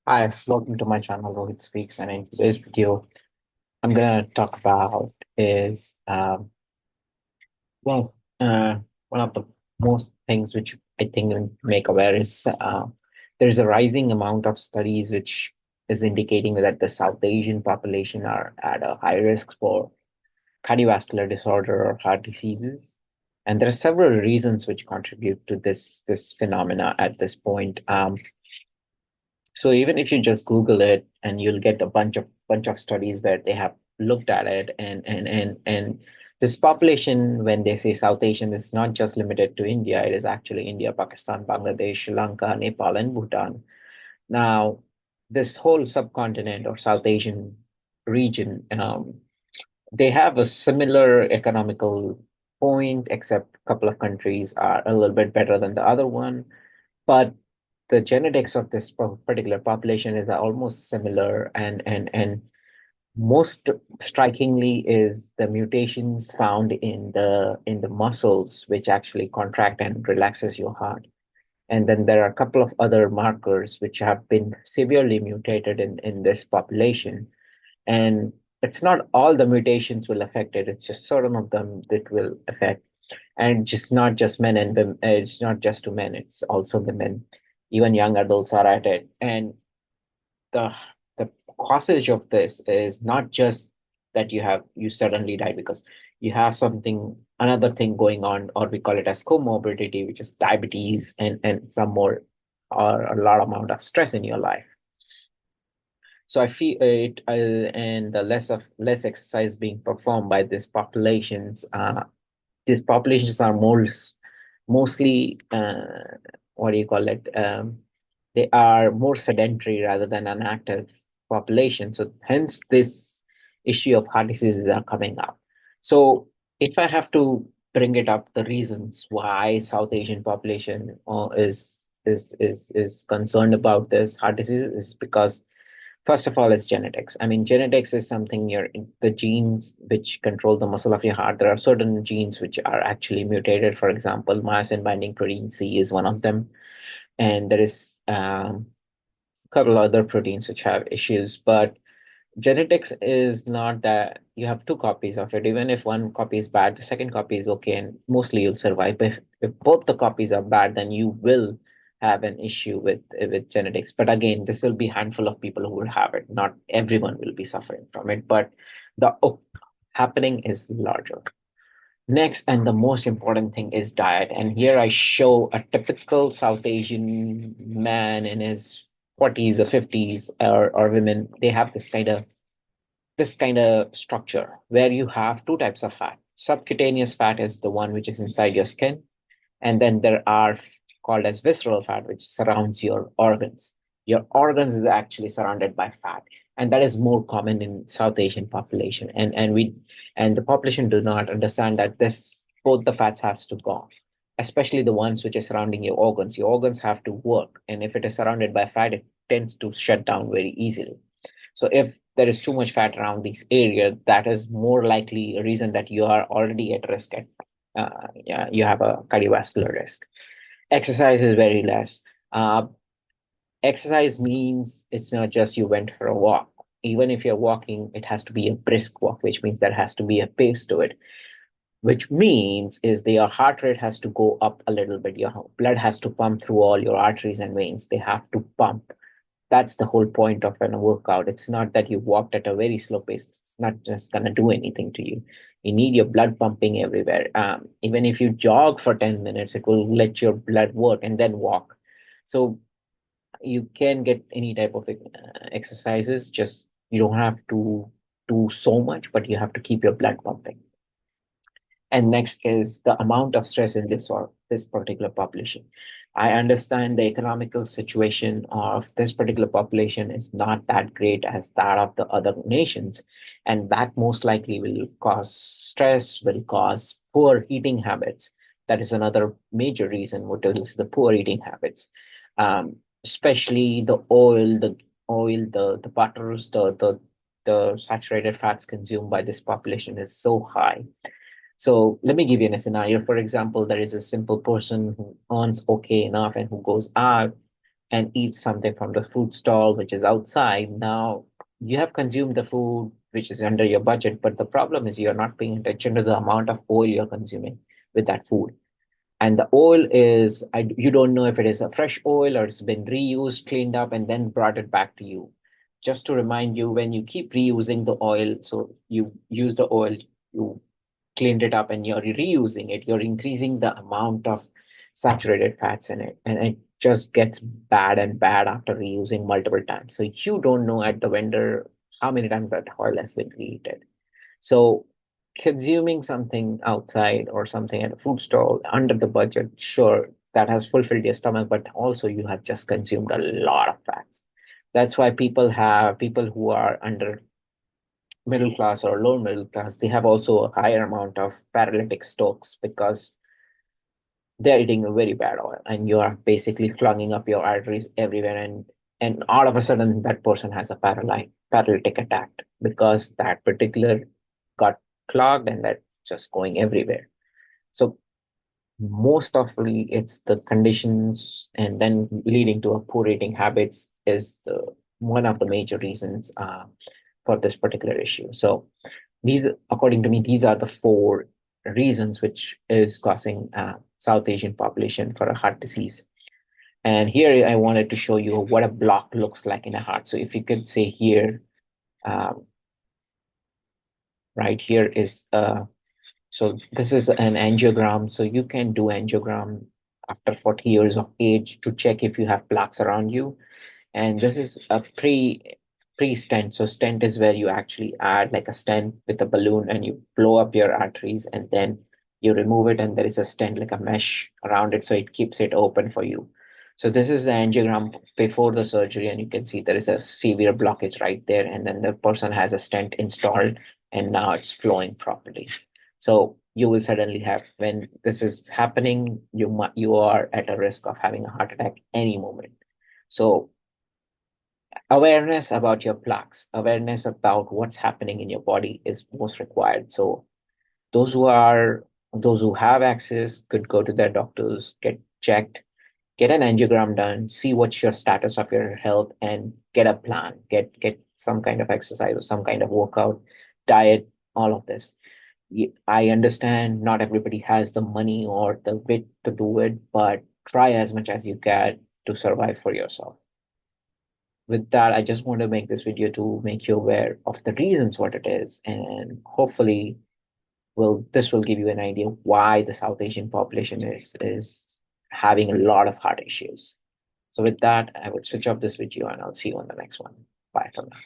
Hi, welcome to my channel, Rohit Speaks, and in today's video, I'm gonna talk about is well, one of the most things which I think we make aware is there's a rising amount of studies which is indicating that the South Asian population are at a high risk for cardiovascular disorder or heart diseases, and there are several reasons which contribute to this phenomena at this point. So even if you just Google it, and you'll get a bunch of studies where they have looked at it, and this population, when they say South Asian, is not just limited to India. It is actually India, Pakistan, Bangladesh, Sri Lanka, Nepal, and Bhutan. Now, this whole subcontinent or South Asian region, they have a similar economical point, except a couple of countries are a little bit better than the other one. But the genetics of this particular population is almost similar, and most strikingly is the mutations found in the muscles which actually contract and relaxes your heart. And then there are a couple of other markers which have been severely mutated in this population. And it's not all the mutations will affect it, it's just certain of them that will affect. And just not just men and women, it's not just to men, it's also women. Even young adults are at it. And the the causage of this is not just that you suddenly die because you have something another thing going on, or we call it as comorbidity, which is diabetes and some more or a lot amount of stress in your life. So I feel it, and the less exercise being performed by these populations are mostly what do you call it? They are more sedentary rather than an active population. So hence this issue of heart diseases are coming up. So if I have to bring it up, the reasons why South Asian population is concerned about this heart disease is because, first of all, it's genetics. I mean, genetics is something the genes which control the muscle of your heart. There are certain genes which are actually mutated. For example, myosin binding protein C is one of them, and there is a couple other proteins which have issues. But genetics is not that you have two copies of it. Even if one copy is bad, the second copy is okay, and mostly you'll survive. But if both the copies are bad, then you will have an issue with genetics. But again, this will be a handful of people who will have it. Not everyone will be suffering from it, but the happening is larger. Next, and the most important thing is diet. And here I show a typical South Asian man in his 40s or 50s, or women. They have this kind of structure where you have two types of fat. Subcutaneous fat is the one which is inside your skin, and then there are called as visceral fat, which surrounds your organs. Your organs is actually surrounded by fat, and that is more common in South Asian population. And the population do not understand that this both the fats has to go, especially the ones which are surrounding your organs. Your organs have to work, and if it is surrounded by fat, it tends to shut down very easily. So if there is too much fat around these areas, that is more likely a reason that you are already at risk at yeah, you have a cardiovascular risk. Exercise is very less. Uh, Exercise means it's not just you went for a walk. Even if you're walking, it has to be a brisk walk, which means there has to be a pace to it, which means is that your heart rate has to go up a little bit. Your blood has to pump through all your arteries and veins. They have to pump. That's the whole point of a workout. It's not that you walked at a very slow pace. It's not just going to do anything to you. You need your blood pumping everywhere. Even if you jog for 10 minutes, it will let your blood work and then walk. So you can get any type of exercises, just you don't have to do so much, but you have to keep your blood pumping. And next is the amount of stress in this particular population. I understand the economical situation of this particular population is not that great as that of the other nations, and that most likely will cause stress, will cause poor eating habits. That is another major reason, what is the poor eating habits. Especially the butters, the saturated fats consumed by this population is so high. So let me give you a scenario. For example, there is a simple person who earns okay enough and who goes out and eat something from the food stall, which is outside. Now, you have consumed the food which is under your budget, but the problem is you're not paying attention to the amount of oil you're consuming with that food. And the oil is, you don't know if it is a fresh oil or it's been reused, cleaned up, and then brought it back to you. Just to remind you, when you keep reusing the oil, so you use the oil, you cleaned it up and you're reusing it, you're increasing the amount of saturated fats in it. And it just gets bad and bad after reusing multiple times. So you don't know at the vendor how many times that oil has been reheated. So consuming something outside or something at a food stall under the budget, sure, that has fulfilled your stomach, but also you have just consumed a lot of fats. That's why people who are under middle class or lower middle class, they have also a higher amount of paralytic strokes because they're eating a very bad oil and you are basically clogging up your arteries everywhere, and all of a sudden that person has a paralytic attack because that particular got clogged and that's just going everywhere. So most often it's the conditions and then leading to a poor eating habits is the one of the major reasons for this particular issue. So these, according to me, these are the four reasons which is causing South Asian population for a heart disease. And here I wanted to show you what a block looks like in a heart. So if you could say here, um, right here is so this is an angiogram. So you can do angiogram after 40 years of age to check if you have plaques around you. And this is a pre-stent. So stent is where you actually add like a stent with a balloon and you blow up your arteries and then you remove it and there is a stent like a mesh around it so it keeps it open for you. So this is the angiogram before the surgery and you can see there is a severe blockage right there and then the person has a stent installed and now it's flowing properly. So you will suddenly have, when this is happening, you are at a risk of having a heart attack any moment. So awareness about your plaques, awareness about what's happening in your body is most required. So those who have access could go to their doctors, get checked, get an angiogram done, see what's your status of your health, and get a plan, get some kind of exercise or some kind of workout, diet, all of this. I understand not everybody has the money or the wit to do it, but try as much as you can to survive for yourself. With that, I just want to make this video to make you aware of the reasons what it is, and hopefully this will give you an idea why the South Asian population is having a lot of heart issues. So with that, I would switch off this video and I'll see you on the next one. Bye for now.